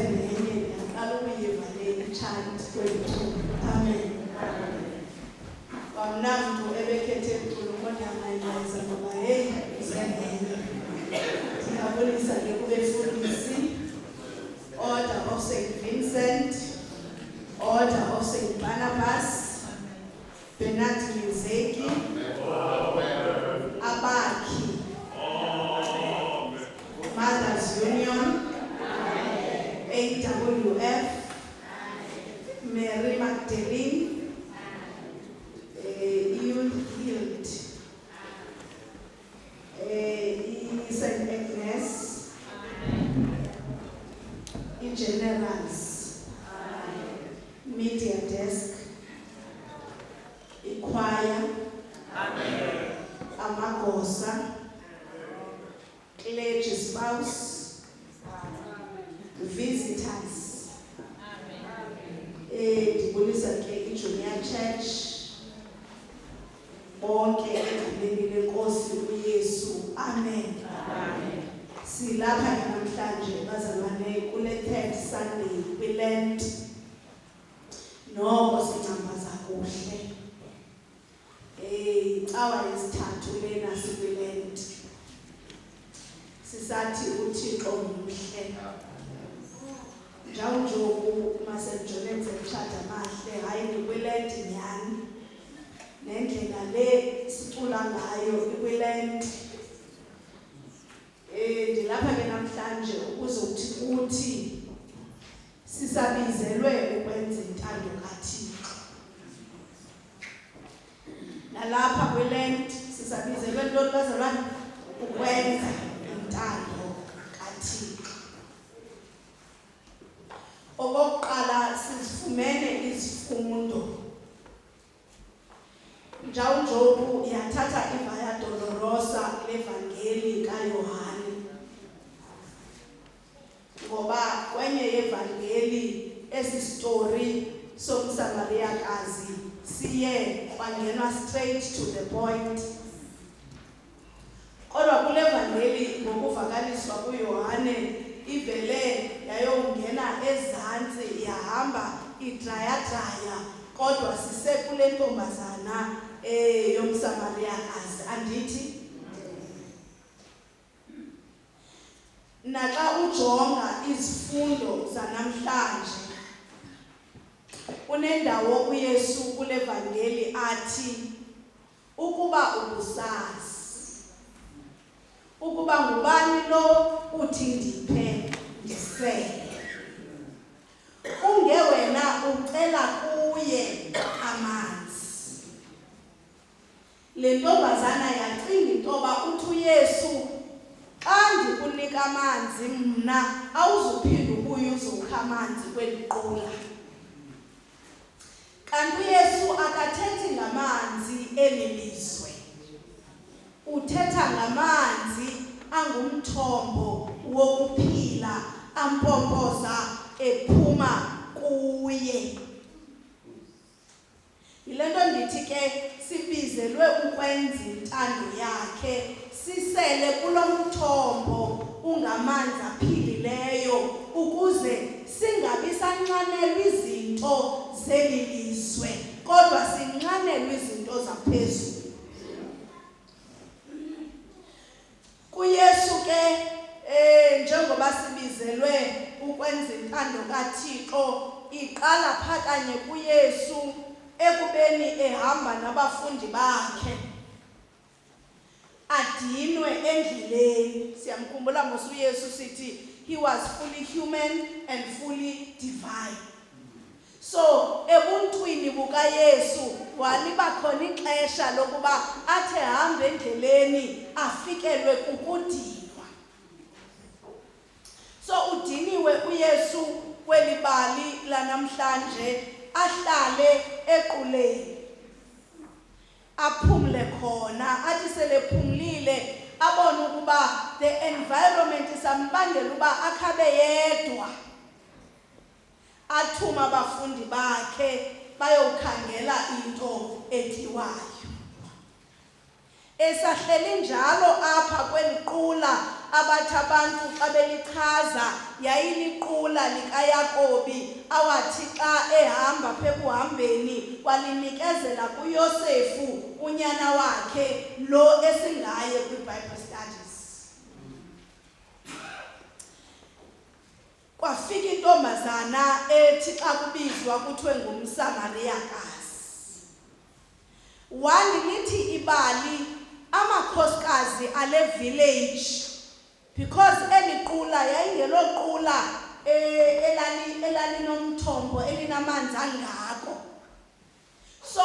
nenye yaqala ukuyiva le chant kwethu. Amen. Wamnamntu ebekhethe eculo kodwa mayeza ngoba hey zenenye. Ndiyabulisa ke kubefundisi Order of St. Vincent, Order of St. Barnabas, Bernard Mizeki, Abaki, Mothers Union, AWF, Mary Magdalene, Youth Healed, St. Agnes, Generals, Media Desk, Choir, Amagosa, Clergy Spouse, Visitors, Dibulisa ke Junior Church, bonke egcineni lenkosi uYesu. Amen. Silapha namhlanje bazalwane kule third Sunday kwiLent. Noko sincambaza kuhle. Cawa yesithathu lena sikwiLent. Sisathi uThixo umhle. Njawunjoku masenjonenze mshada mahle hayi kwiLent nyani. Nendlela le sicula ngayo kwiLent. Dilapha ke namhlanje ukuzothi uthi sisabizelwe ukwenza intando kaThixo. Nalapha kwiLent sisabizelwe into bazalwane ukwenza intando kaThixo. Okokuqala sifumene izifundo. Njawunjoku yathatha iVia Dolorosa levangeli kaYohane. Ngoba kwenye yevangeli esi story somSamariyakazi siye kwangenwa straight to the point. Kodwa kule vangeli ngokuvakaliswa kuYohane ivele yayongena ezantsi yahamba idraya kodwa sisekule ntombazana yomSamariyakazi andithi. Naxa ujonga izifundo zanamhlanje unendawo uYesu kule vangeli athi ukuba ubusazi ukuba ngubani lo uthi ndiphe ndisele ungewena ucela kuye amanzi. Le ntombazana yacinga intoba uthi uYesu xa ndikunika amanzi mna awuzuphinda ubuye uzokha amanzi kweliqula. Kanti uYesu akathethi ngamanzi elilizwe, uthetha ngamanzi angumthombo wokuphila ampompoza ephuma kuye. Yile nto ndithi ke sibizelwe ukwenza intando yakhe, sisele kulo mthombo ungamanzi aphilileyo ukuze singabi sanxanelwa izinto zeli lizwe kodwa sinxanelwe izinto zaphezulu. KuYesu ke njengoba sibizelwe ukwenza intando kaThixo iqala phakanye kuYesu ekubeni ehamba nabafundi bakhe adinwe endleleni. Siyamkhumbula mos uYesu sithi he was fully human and fully divine. So ebuntwini bukaYesu waliba khona ixesha lokuba athe hamba endleleni afikelwe kukudinwa. So udiniwe uYesu kweli bali lanamhlanje ahlale equleni aphumle khona athi selephumlile abone ukuba the environment isambangela uba akhabe yedwa. Athuma abafundi bakhe bayokhangela into etyiwayo. Esahleli njalo apha kweliqula abathi abantu xa belichaza yayiliqula likaYakobi awathi xa ehamba phekuhambeni walinikezela kuYosefu unyana wakhe lo esingaye kwi-Bible studies. Kwafika intombazana ethi xa kubizwa kuthiwe ngumSamariyakazi. Lithi ibali amakhosikazi ale village, because eliqula yayingeloqula elalinomthombo elinamanzi angako. So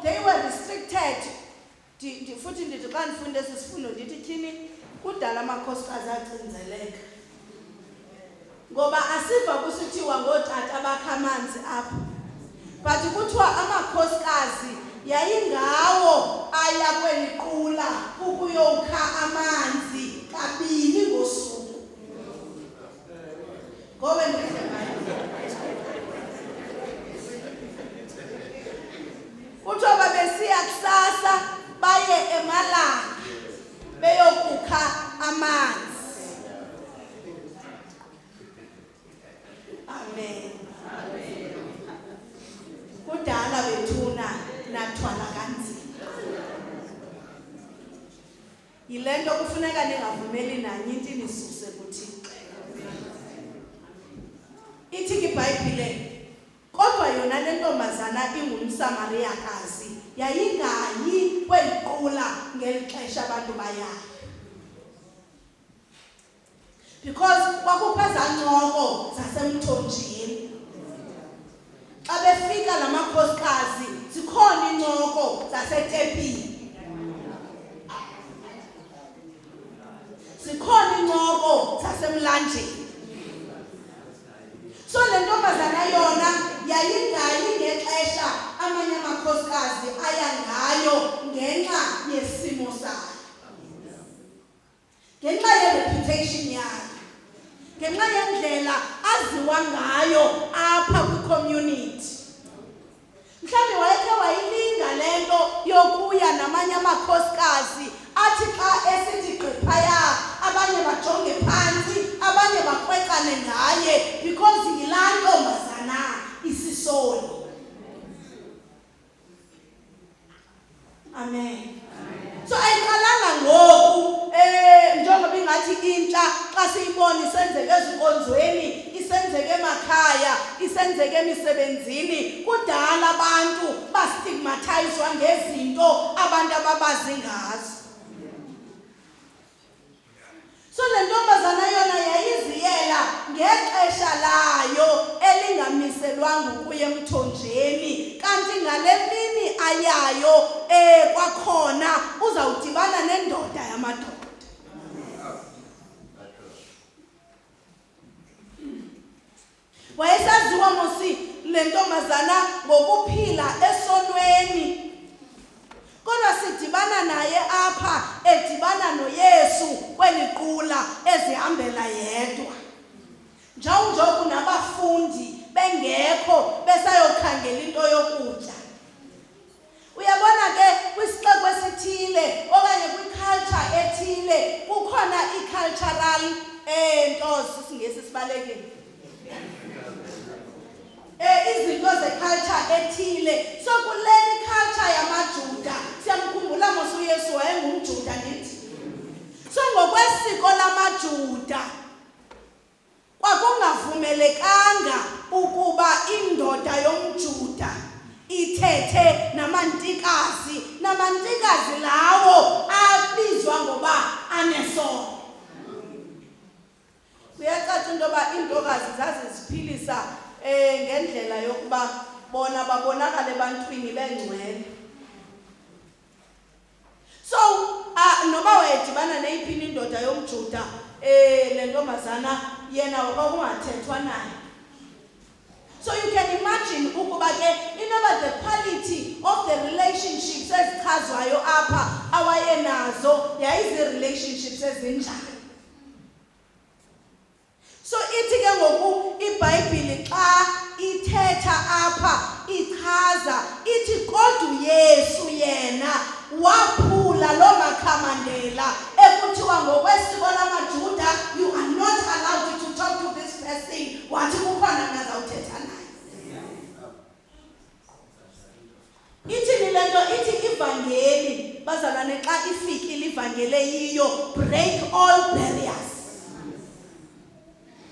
they were restricted. Futhi ndithi xa ndifunde esi sifundo ndithi tyhini kudala amakhosikazi acinzeleka. Ngoba asiva kusithiwa ngootata bakha amanzi apha. But kuthiwa amakhosikazi yayingawo aya kweliqula ukuyokha amanzi kabini ngosuku. Ngoba kuthiwa babesiya kusasa baye emalanga beyokukha amanzi. Amen. Kudala bethuna nathwala kanzima. Yile nto kufuneka ningavumeli nanye into inisuse kuThixo. Ithi iBhayibhile kodwa yona le ntombazana ingumSamariyakazi yayingayi kweliqula ngeli xesha abantu bayayo. Because kwakupheza ncoko zasemthonjeni. Xa befika lamakhosikazi zikhona incoko zasetepini. Zikhona incoko zasemlanjeni. So le ntombazana yona yayingayi ngexesha amanye amakhosikazi aya ngayo ngenxa yesimo sayo. Ngenxa ye-reputation yayo. Ngenxa yendlela aziwa ngayo apha kwi-community. Mhlawumbi wayekhe wayilinga le nto yokuya namanye amakhosikazi athi xa esithi gqiphaya abanye bajonge phantsi abanye bakwexane ngaye because yilaa ntombazana isisoni. Amen. So ayiqalanga ngoku njengoba ingathi intsha xa siyibona isenzeke ezinkonzweni, isenzeke emakhaya, isenzeke emisebenzini. Kudala abantu bastigmatizwa ngezinto abantu ababazi ngazo. So le ntombazana yona yayiziyela ngexesha layo elingamiselwanga ukuya emthonjeni, kanti ngale mini ayayo kwakhona uzawudibana nendoda yamadoda. Wayesaziwa mosi le ntombazana ngokuphila esonweni. Kodwa sidibana naye apha edibana noYesu kweliqula ezihambela yedwa. Njawunjoku nabafundi bengekho besayokhangela into yokutya. Uyabona ke kwisixeko esithile okanye kwiculture ethile kukhona i-cultural nto sisingesi sibalekile. Izinto ze-culture ethile. So kuleli culture yamaJuda siyamkhumbula mos uYesu wayengumJuda ndithi. So ngokwesiko lamaJuda kwakungavumelekanga ukuba indoda yomJuda ithethe namantikazi lawo abizwa ngoba anesono. Kuyacaca into yoba iintokazi zaziziphilisa ngendlela yokuba bona babonakale ebantwini bengcwele. So noba wayedibana neyiphi indoda yomJuda le ntombazana yena kwakungathethwa naye. So you can imagine ukuba ke inoba the quality of the relationships ezichazwayo apha awayenazo yayizi-relationships ezinjani. So ithi ke ngoku iBhayibhile xa ithetha apha ichaza ithi kodwa uYesu yena waphula loo makhamandela ekuthiwa ngokwesiko lamaJuda ivangeli yiyo, break all barriers.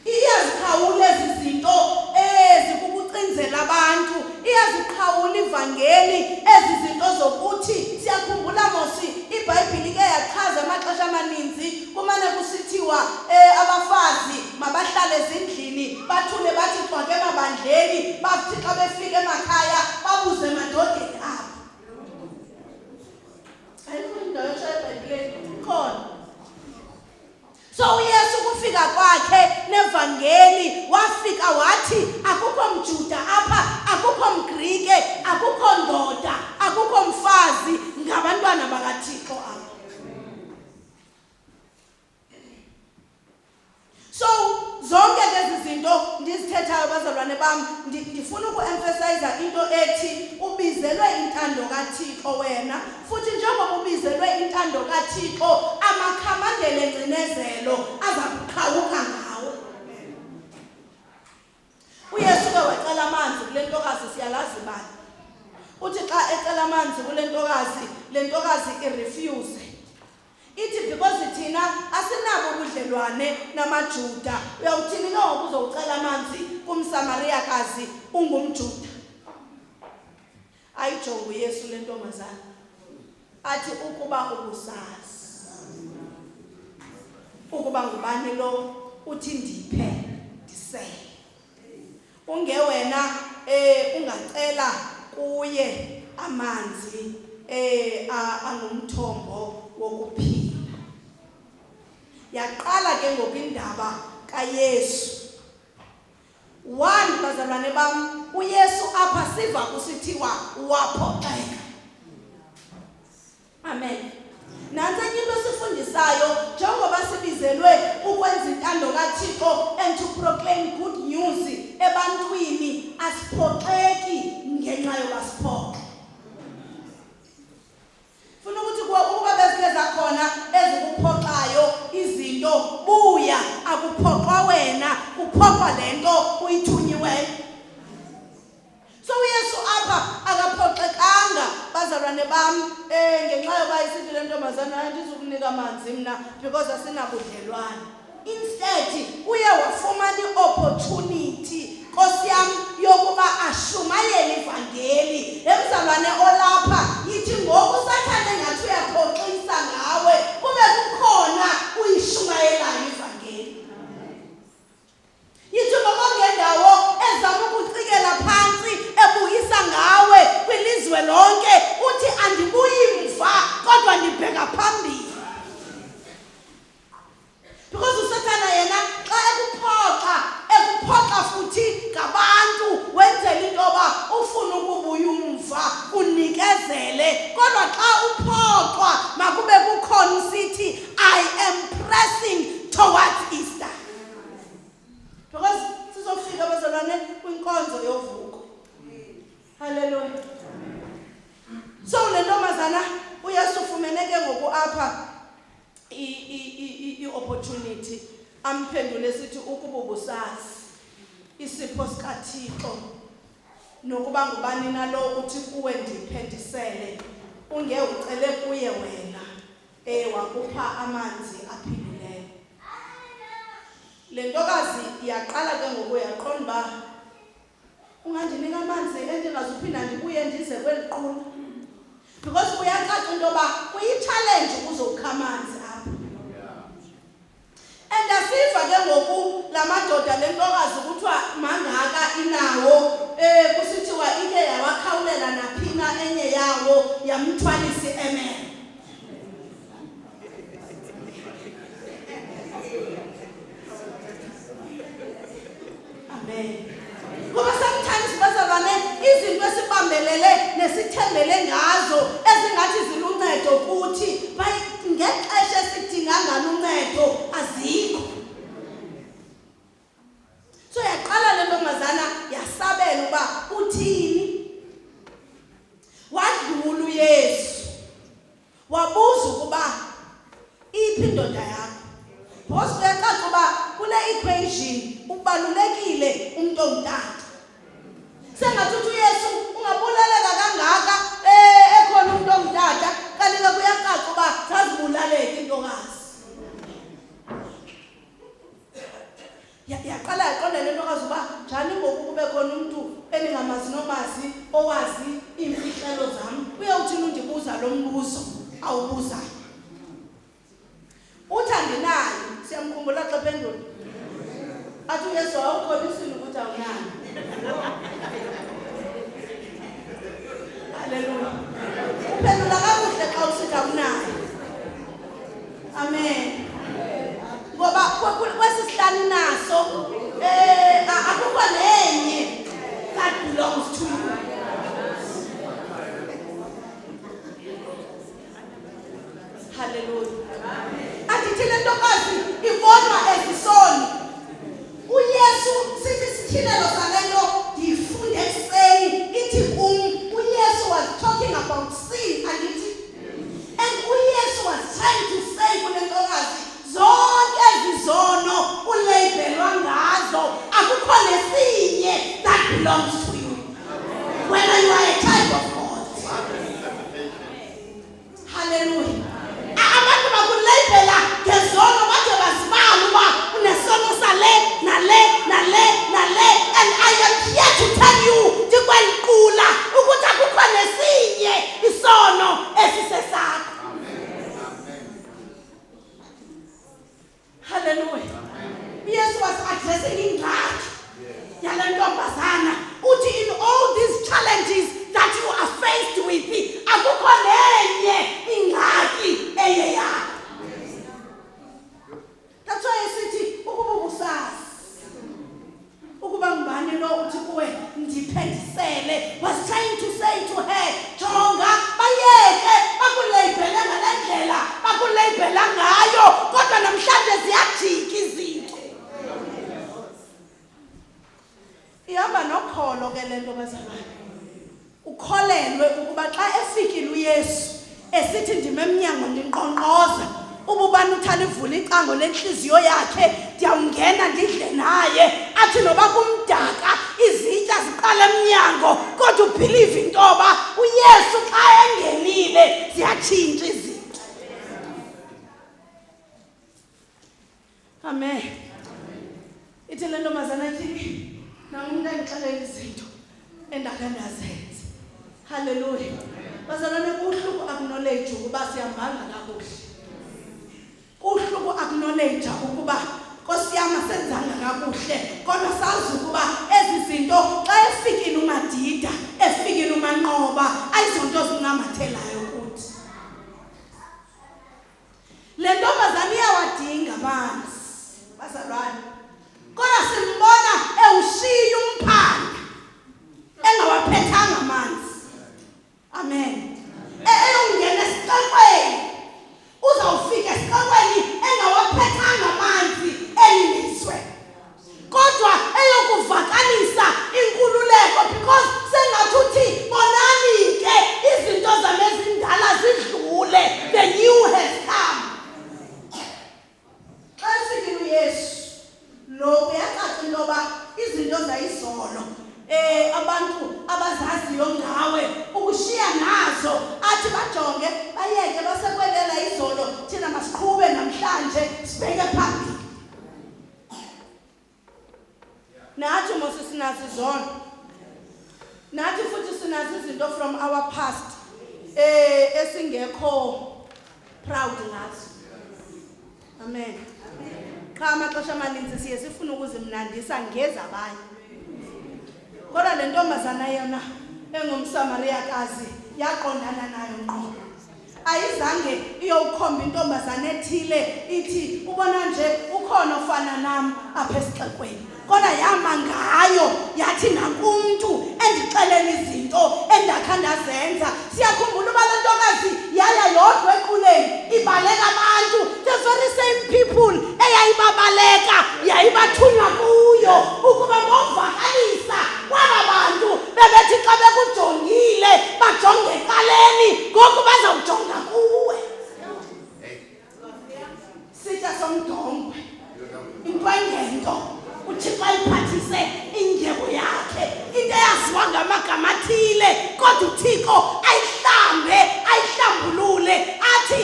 Iyazikhawula ezi zinto ezikukucinzela abantu, iyazikhawula ivangeli ezi zinto zokuthi siyakhumbula mosi iBhayibhile ke yachaza amaxesha amaninzi kumane kusithiwa abafazi mabahlale ezindlini bathule bathi xwake emabandleni, bathi xa befika emakhaya babuze emadodeni abo. Ayikho indawo eBhayibhileni khona. So uYesu kufika kwakhe nevangeli wafika wathi akukho mJuda apha, akukho mGrike, akukho ndoda, akukho mfazi, ngabantwana bakaThixo apha. So zonke lezi zinto ndizithethayo bazalwane bam, ndifuna ukuemphasize into ethi ubizelwe intando kaThixo wena, futhi njengoba ubizelwe intando kaThixo amakhamandela engcinezelo azakuqhawuka ngawe. uYesu ke wacela amanzi kule ntokazi, siyalazi bani uthi xa ecela amanzi kule ntokazi, le ntokazi irefuse. Ithi because thina asinabo ubudlelwane namaJuda, uyawuthini ke ukuzocela amanzi kumSamariyakazi ungumJuda? Ayijonga uYesu le ntombazana athi ukuba ubusazi ukuba ngubani lo uthi ndiphe ndisele, ungewena ungacela kuye amanzi angumthombo wokuphila. Yaqala ke ngokindaba kaYesu. One, bazalwane bam, uYesu apha siva kusithiwa waphoxeka. Amen. Nansi into sifundisayo njengoba sibizelwe ukwenza intando kaThixo and to proclaim good news ebantwini, asiphoxeki ngenxa yokasiphoxa. Funa ukuthi ukuba bezike zakhona ezikuphoxayo izinto, buya, akuphoxwa wena, kuphoxwa lento uyithunyiweyo. So uYesu apha akaphoxekanga bazalwane bam ngenxa yoba isithi le ntombazana andizukunika amanzi mna because asinabudlelwane. Instead uye wafumana i-opportunity Nkosi yami yokuba ashumayele ivangeli. Emzalwane olapha yithi ngoku uSathane ngathi uyaphoxisa ngawe, kube kukhona uyishumayelayo ivangeli. Yithi ngoku ngendawo ezama ukucikela phansi ebuyisa ngawe kwilizwe lonke, uthi andibuyi mva kodwa ndibheka phambili. Because uSathane yena xa ekuphoxa futhi ngabantu wenzela into yoba ufuna ukubuya umva unikezele, kodwa xa uphoxwa makube kukhona usithi I am pressing towards Easter. Because sizofika bazalwane kwinkonzo yovuko. Hallelujah. So le ntombazana uYesu ufumeneke ngoku apha i-opportunity amphendule sithi ukuba ubusazi isipho sikaThixo nokuba ngubani nalo uthi kuwe ndiphe ndisele, unge ucele kuye wena wakupha amanzi aphilileyo. Le ntokazi iyaqala ke ngoku yaqonda uba ungandinika amanzi endingazuphinda ndibuye ndize kweli qula, because kuyacaca into yoba kuyi-challenge ukuzokha amanzi apha. And asiva ke ngoku la madoda le ntokazi kuthiwa mangaka inawo, kusithiwa ike yawakhawulela naphina enye yawo yamthwalisa i-amen. Amen. Ngoba sometimes bazalwane izinto esibambelele nesithembele ngazo ezingathi ziluncedo kuthi ngexesha esidinga ngalo uncedo azikho. So yaqala le ntombazana yasabela uba uthini. Wadlula uYesu wabuza ukuba iphi indoda yakho. Because kuyacaca uba kule equation ubalulekile umuntu ongutata. Sengathi uYesu ungabuleleka kangaka ekhona umuntu ongutata, kanti ke kuyacaca uba sazibulaleke olwazi owazi imfihlelo zami uyawuthini undibuza lo mbuzo awubuzayo. Uthi andinayo, siyamkhumbula xa phendula. Athi uYesu awukholisile ukuthi awunayo. Haleluya. Uphendula kakuhle xa usithi awunayo. Amen. Ngoba kwesisihlanu naso akukho nenye that belongs to you. Hallelujah. Andithi le ntokazi ibonwa ezisoni. uYesu sithi sithilelo sale nto ndiyifunde ekuseni ithi uYesu was talking about sin andithi. And uYesu was trying to say kule ntokazi zonke ezizono ulabelwa ngazo akukho nesinye that belongs to you whether you are a child of God. Hallelujah. Abantu bakulabela ngezono bade bazibala uba unesono sale nale and I am here to tell you ndikweliqula ukuthi akukho nesinye isono esisesakho. Hallelujah. Yes, was addressing ingxaki yale ntombazana uthi in all these challenges that you are faced with akukho nenye ingxaki eyeyakho. That's why esithi ukuba ubusazi ukuba ngubani lo uthi kuwe ndiphendisele was trying to say to her jonga bayeke bakulabhele ngalendlela bakulabhela ngayo kodwa namhlanje ziyajika izinto. Ihamba nokholo ke lento bazalwane. Ukholelwe ukuba xa efikile uYesu esithi ndime emnyango ndinqonqoza ububani uthanda ivula icango lenhliziyo yakhe ndiyawungena ndidle naye athi noba kumdaka izitya ziqala emnyango kodwa ubelieve intoba uYesu xa engenile ziyatshintsha izinto. Amen. Ithi le ntombazana ithi umuntu angixelele izinto endakhe ndazenza. Hallelujah. Bazalwane kuhluku acknowledge ukuba siyahamba kakuhle. Kuhluku acknowledge ukuba Nkosi yami asenzanga kakuhle kodwa sazi ukuba ezi zinto xa efikile uMadida efikile uManqoba ayizonto zinamathelayo kuthi. Le ntombazana iyawadinga amanzi bazalwane. Kodwa simbona ewushiya umphanga engawaphethanga amanzi. Amen. Eyongena esixekweni uzawufika esixekweni engawaphethanga amanzi elimizwe. Kodwa eyokuvakalisa inkululeko because sengathi uthi bonani ke izinto zamezindala zidlule, the new has come. Xa efikile uYesu lo uyacaca intoba izinto zayizolo abantu abazaziyo ngawe ukushiya nazo athi bajonge bayeke basekwelela izolo thina masiqhube namhlanje sibheke phambili. Nathi mose sinazi izolo nathi futhi sinazi izinto from our past esingekho proud ngazo. Amen. Cha amaxesha amaninzi siye sifuna ukuzimnandisa ngezabanye. Kodwa le ntombazana yona engumsamariyakazi yaqondana nayo ngqo. Ayizange iyowukhomba intombazana ethile ithi ubona nje ukhona ofana nami apha esixekweni. Kodwa yama ngayo yathi nakumuntu endixelela izinto endakha ndazenza. Siyakhumbula uba le ntokazi yaya yodwa equleni ibaleka abantu, the very same people eyayibabaleka yayibathunywa kuyo ukuba ngovakalisa kwaba bantu bebethi xa bekujongile bajonge eqaleni ngoku bazawujonga kuwe. Sitya somdongwe into engento uThixo ayiphathise indyebo yakhe into eyaziwa ngamagama athile kodwa uThixo ayihlambulule athi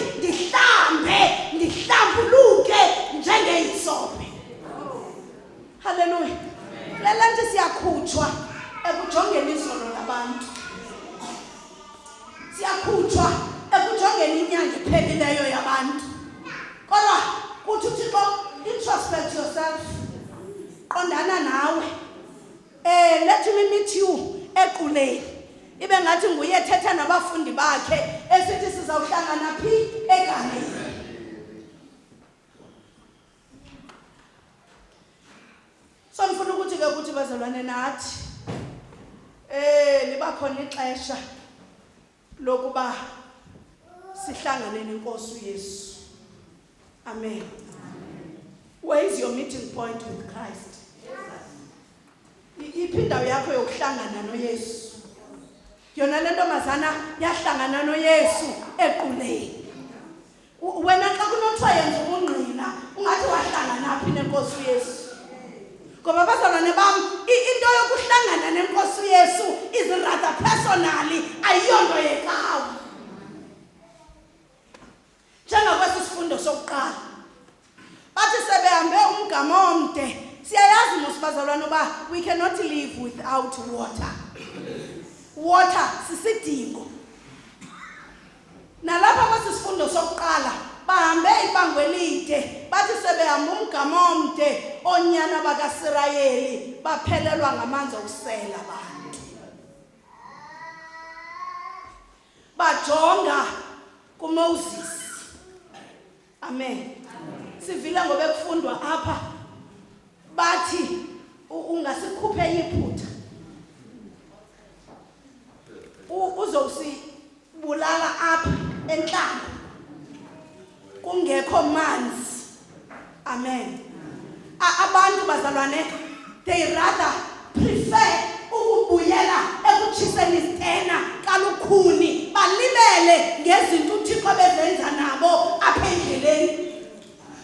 ndihlambuluke njengeyisobe. Hallelujah. Lelanje siyakhutshwa ekujongeni izolo labantu. Siyakhutshwa ekujongeni inyanga ephelileyo yabantu. Kodwa kuthi uThixo, introspect yourself. Qondana nawe. Let me meet you equleni. Ibe ngathi nguye ethetha nabafundi bakhe esithi sizawuhlangana phi eGalile. So ngifuna ukuthi ke ukuthi bazalwane nathi liba khona ixesha lokuba sihlangane nenkosi uYesu. Amen. Where is your meeting point with Christ? Iphindawo yakho yokuhlangana noYesu. Yona le ntombazana yahlangana noYesu equleni. Wena xa kunothiwa yenza ubungqina ungathi wahlangana phi nenkosi uYesu? Ngoba bazalwane bam, into yokuhlangana nenkosi uYesu is rather personally, ayiyonto yecawa. Njengakwesi sifundo sokuqala. Bathi sebehambe umgama omde, siyayazi mosibazalwane uba we cannot live without water. Water sisidingo. Nalapha kwesi sifundo sokuqala, bahambe ibanga elide, bathi sebehamba umgama omde, onyana bakaSirayeli baphelelwa ngamanzi okusela abantu. Bajonga kuMoses. Amen. Sivile ngoba ekufundwa apha bathi ungasikhuphe iphutha. Uzosibulala apha enhlamba. Kungekho manzi. Amen. Abantu bazalwane, they rather prefer ukubuyela ekutshiseni isitena kalukhuni balibele ngezinto uThixo bezenza nabo apha endleleni.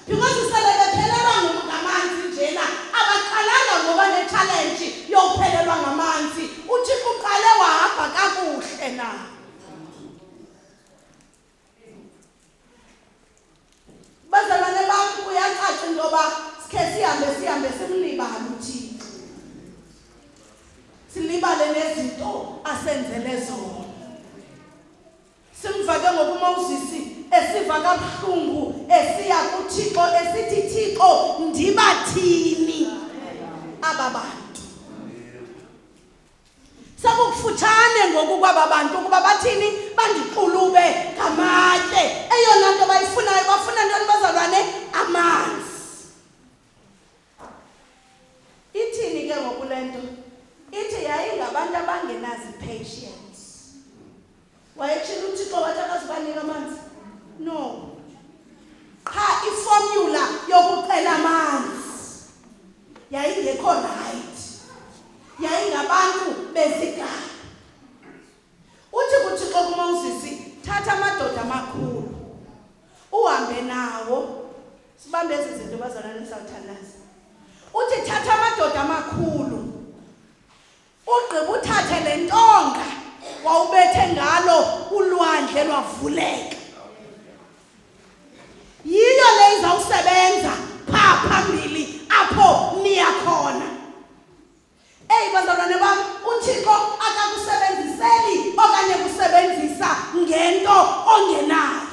Because sele bephelelwa ngamanzi njena abaqalanga ngoba ne-challenge yokuphelelwa ngamanzi. uThixo uqale wahamba kakuhle na. Bazalwane bam, kuyacaca into yoba sikhe sihambe simlibale uThixo. Silibale nezinto asenzele zona. Simfake ngokuMoses esiva kabuhlungu esiya kuThixo esithi Thixo ndibathini aba bantu. Sakufutshane ngoku kwaba bantu kuba bathini bandiqulube ngamatye. Eyona nto bayifunayo bafuna ntoni bazalwane? Amanzi. Ithini ke ngoku le nto? Ithi yayingabantu abangenazi patience. Wayetshila uThixo wathi akazibanika amanzi? No. Cha, iformula yokucela amanzi yayingekho right. Yayingabantu bezigaba. Uthi kuThixo kuMoses, thatha amadoda amakhulu uhambe nawo. Sibambe ezi zinto bazalwane nisawuthandaza. Uthi thatha amadoda amakhulu ugqiba uthathe le ntonga wawubethe ngalo ulwandle lwavuleka. Yiyo le izawusebenza pha phambili apho niya khona. Bazalwane bam, uThixo akakusebenziseli okanye kusebenzisa ngento ongenayo.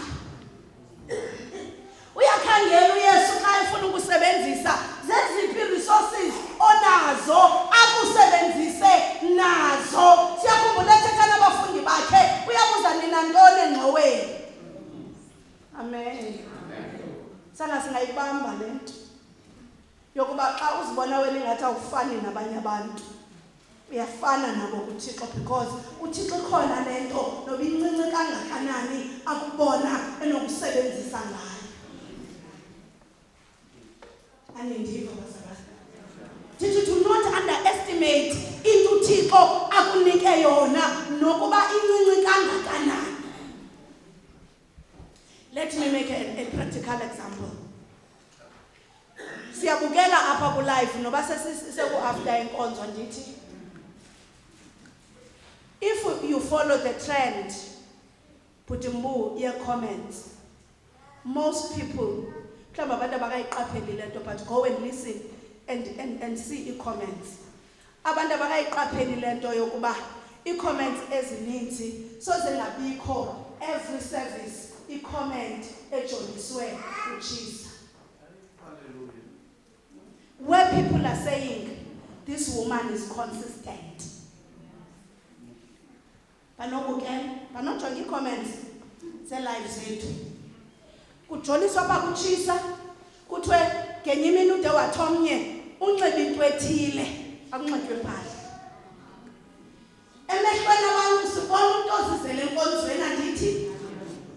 Uyakhangela uYesu xa efuna ukusebenzisa zeziphi resources onazo akusebenzise nazo. Siyakhumbula ethetha nabafundi bakhe uyabuza nina ntoni engxoweni. Amen. Sana singayibamba le nto yokuba xa uzibona wena ingathi awufani nabanye abantu, uyafana nabo kuThixo, because uThixo khona le nto noba incinci kangakanani akubona enokusebenzisa ngayo. Anendiva bazalwane. Did you not underestimate into uThixo akunike yona nokuba incinci kangakanani? Let me make a practical example. Siyabukela apha ku live noba seku after inkonzo ndithi, if you follow the trend, put mbu your comments. Most people mhlawumbe abantu abakayiqaphelile le nto, but go and listen and see the comments. abantu abakayiqapheli lento yokuba i-comments ezininzi so zingabikho every service i-comment ejoliswe uJesu. Where people are saying this woman is consistent. Banojonga i-comments ze-live zethu. Kujoliswa pha kutshisa kuthiwe ngenye imini ude wathomnye unxiba into ethile akunxitywe phaya. Emehlweni abantu sibona umuntu ozizele enkonzweni andithi.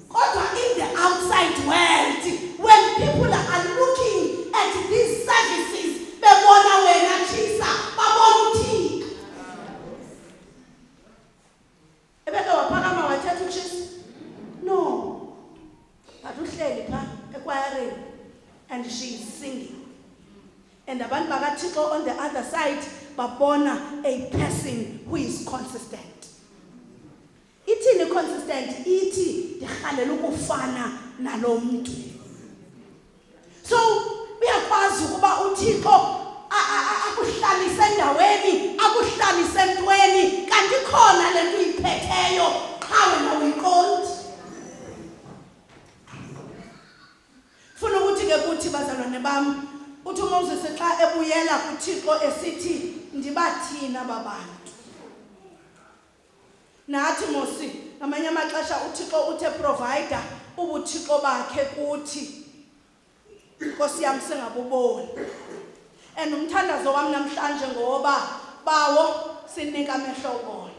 Kodwa in the outside world, when people are looking at these services, bebona wena Tshisa, babona uThixo. Ebeke waphakama wathetha uTshisa? No. But uhleli pha ekwayareni and she is singing. And abantu bakaThixo on the other side babona a person who is consistent. Ithini consistent? Ithi ndirhalela ukufana nalo muntu. So uyakwazi ukuba uThixo akuhlalise endaweni, akuhlalise entweni, kanti khona lento uyiphetheyo qha wena uyiqondi. Funa ukuthi ke kuthi bazalwane bami, uthi uMoses xa ebuyela kuThixo esithi ndibathina babantu. Nathi mosi ngamanye amaxesha uThixo uthe provider ubuthixo bakhe kuthi. Nkosi yami singabuboni. And umthandazo wami namhlanje ngoba bawo sinika amehlo ubona.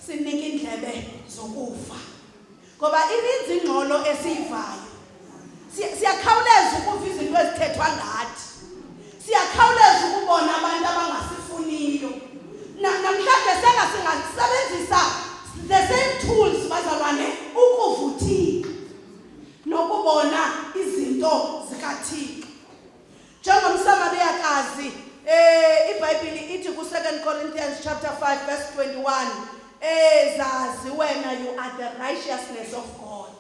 Sinika indlebe zokuva. Ngoba ininzi ingxolo esiyivayo. Siyakhawuleza ukuva izinto ezithethwa ngathi. Siyakhawuleza ukubona abantu abangasifuniyo. Namhlanje singasebenzisa the same tools bazalwane ukuvuthika nokubona izinto zikaThixo. Njengomsamariyakazi iBhayibheli ithi ku 2 Corinthians chapter 5 verse 21 zazi wena you are the righteousness of God.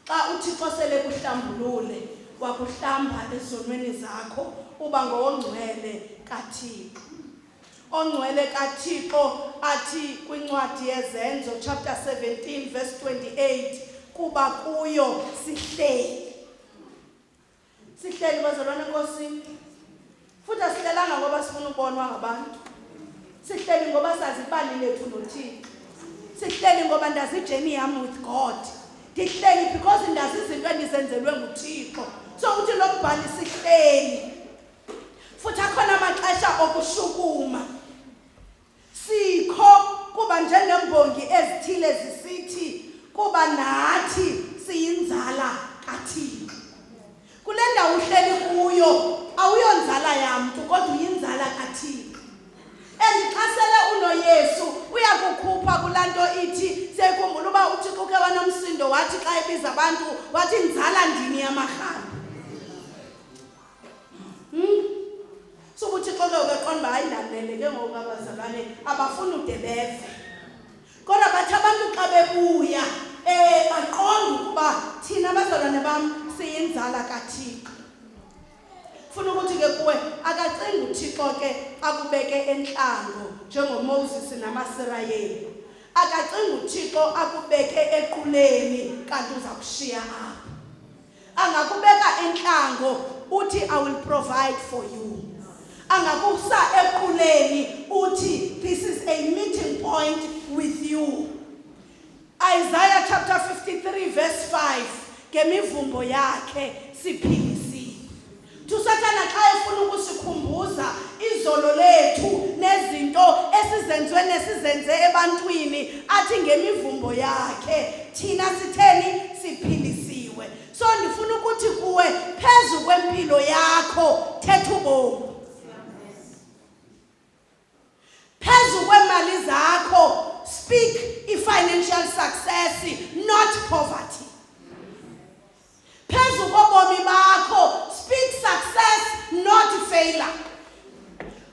Xa uThixo sele kuhlambulule wakuhlamba ezonweni zakho uba ngongcwele kaThixo. Ongcwele kaThixo athi kwincwadi yezenzo chapter 17 verse 28 kuba kuyo sihleli. Sihleli bazalwane Nkosi. Futhi asihlelanga ngoba sifuna ubonwa ngabantu. Sihleli ngoba sazi ibali lethu noThixo. Sihleli ngoba ndazi journey yami with God. Ndihleli because ndazi izinto endizenzelwe nguThixo. So uthi lo mbhali sihleli. Futhi akhona amaxesha okushukuma. Sikho kuba njengembongi ezithile zisithi kuba nathi siyinzala kaThixo. Kule ndawo uhleli kuyo awuyonzala yamntu kodwa uyinzala kaThixo. Endixhasele unoYesu uyakukhupha kulanto ithi sekhumbula uba uThixo ke wanomsindo wathi xa ebiza abantu wathi inzala ndini yamaRhabi. So uThixo ke uqonda hayi ndamele ke ngoku abazalwane abafuna ude beve. Kodwa bathi abantu xa bebuya baqonda ukuba thina abazalwane bami siyinzala kaThixo. Funa ukuthi ke kuwe akacinga uThixo ke akubeke entlango njengoMoses namaSirayeli. Akacinga uThixo akubeke equleni kanti uza kushiya apha. Angakubeka entlango uthi I will provide for you. Angakusa equleni uthi this is a meeting point with you. Isaiah chapter 53 verse 5 ngemivumbo yakhe siphilisiwe. Tusathana xa efuna ukusikhumbuza izolo lethu nezinto esizenze ebantwini athi ngemivumbo yakhe thina sitheni siphilisiwe. So ndifuna ukuthi kuwe phezu kwempilo yakho thetha ubomi. Phezu kwemali zakho speak financial success, not poverty. Phezu kobomi bakho speak success, not failure.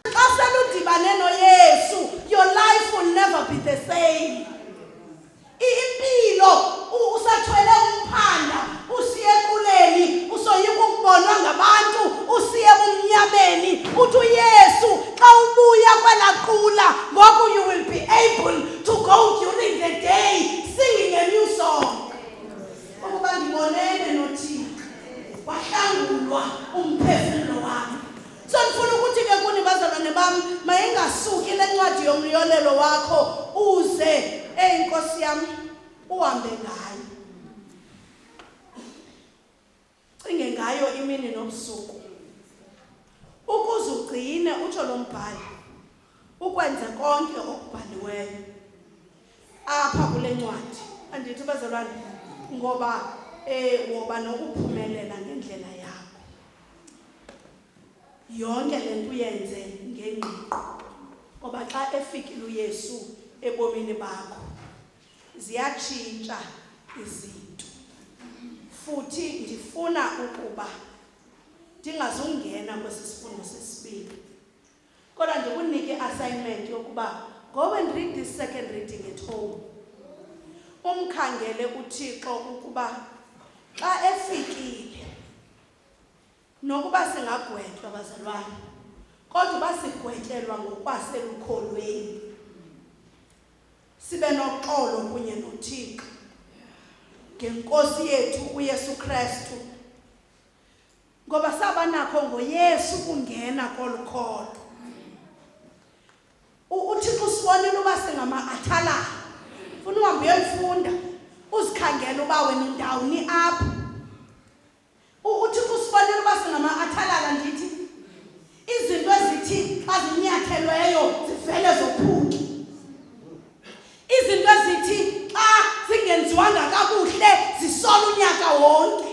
Xa seludibane noYesu, your life will never be the same. Impilo usathwele umphanda usiye equleni usoyika ukubonwa ngabantu usiye ebumnyameni uthi uYesu xa mayingasuki le ncwadi yomyolelo wakho uze Nkosi yami uhambe ngayo. Cinge ngayo imini nobusuku. Ukuze ugcine utsho lo mbhali ukwenze konke okubhaliweyo apha kule ncwadi. Andithi bazalwane ngoba woba nokuphumelela ngendlela yakho. Yonke lento uyenze ngengqiqo. Ngoba xa efikile uYesu ebomini bakho ziyatshintsha izinto. Futhi ndifuna ukuba ndingazungena kwesisifundo sesibili. Kodwa ndikunike assignment yokuba go and read this second reading at home. Umkhangele uThixo ukuba xa efikile nokuba singagwetywa bazalwane kodwa basigwetyelwa ngokwaselukholweni. Sibe noxolo kunye noThixo ngeNkosi yethu uYesu Kristu. Ngoba sabanakho ngoYesu kungena kolukholo. uThixo usibonile uba singama-athalala. Ufuna uhambe uyofunda uzikhangele uba wena indawuni apha. uThixo usibonile uba singama-athalala ndithi izinto ezithi xa zinyathelweyo zivele zophuke. Izinto ezithi xa zingenziwanga kakuhle zisola unyaka wonke.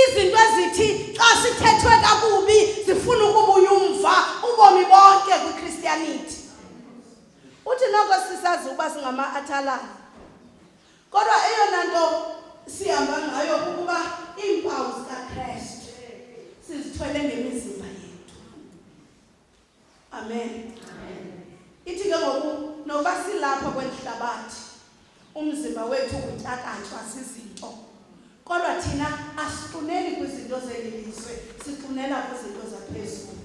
Izinto ezithi xa sithethwe kakubi zifuna ukubuya umva ubomi bonke kwiChristianity. Uthi noko sisazi uba singama-athalala. Kodwa eyona nto sihamba ngayo ukuba iimpawu zikaKristu sizithwele ngemizimba yethu. Amen. Ithi ke ngoku noba silapha kwelihlabathi umzimba wethu utyakatshwa sizinto. Kodwa thina asiquneli kwizinto zelizwe, siqunela kwizinto zaphezulu.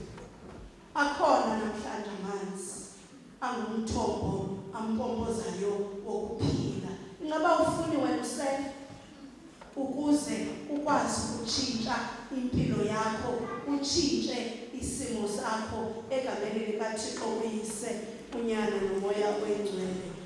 Akhona namhlanje amanzi angumthombo ampompozayo wokuphila. Ingaba ufuni wena usele ukuze ukwazi ukutshintsha impilo yakho, utshintshe isimo sakho egameni likaThixo uyise, unyana nomoya oyingcwele.